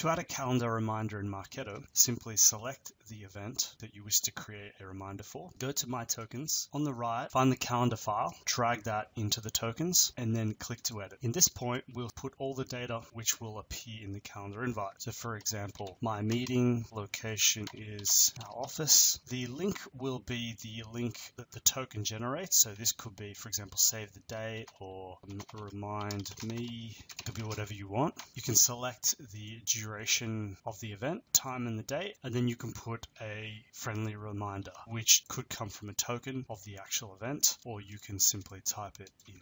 To add a calendar reminder in Marketo, simply select the event that you wish to create a reminder for. Go to My Tokens. On the right, find the calendar file, drag that into the tokens, and then click to edit. In this point, we'll put all the data which will appear in the calendar invite. So for example, my meeting location is our office. The link will be the link that the token generates. So this could be, for example, save the date or remind me. It could be whatever you want. You can select the duration of the event, time and the date, and then you can put a friendly reminder, which could come from a token of the actual event, or you can simply type it in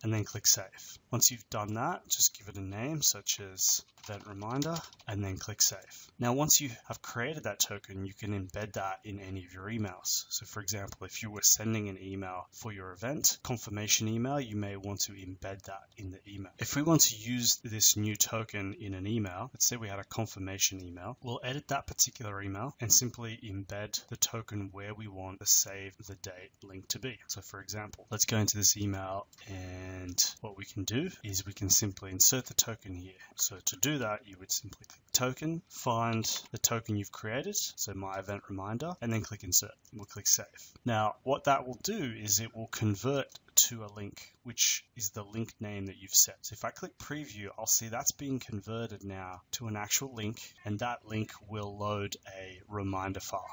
and then click save. Once you've done that, just give it a name such as event reminder and then click save. Now, once you have created that token, you can embed that in any of your emails. So for example, if you were sending an email for your event, confirmation email, you may want to embed that in the email. If we want to use this new token in an email, let's say we had a confirmation email, we'll edit that particular email and simply embed the token where we want the save the date link to be. So for example, let's go into this email, and what we can do is we can simply insert the token here. So to do that, you would simply click token, find the token you've created, so my event reminder, and then click insert. We'll click save. Now, what that will do is it will convert to a link, which is the link name that you've set. So if I click preview, I'll see that's being converted now to an actual link, and that link will load a reminder file.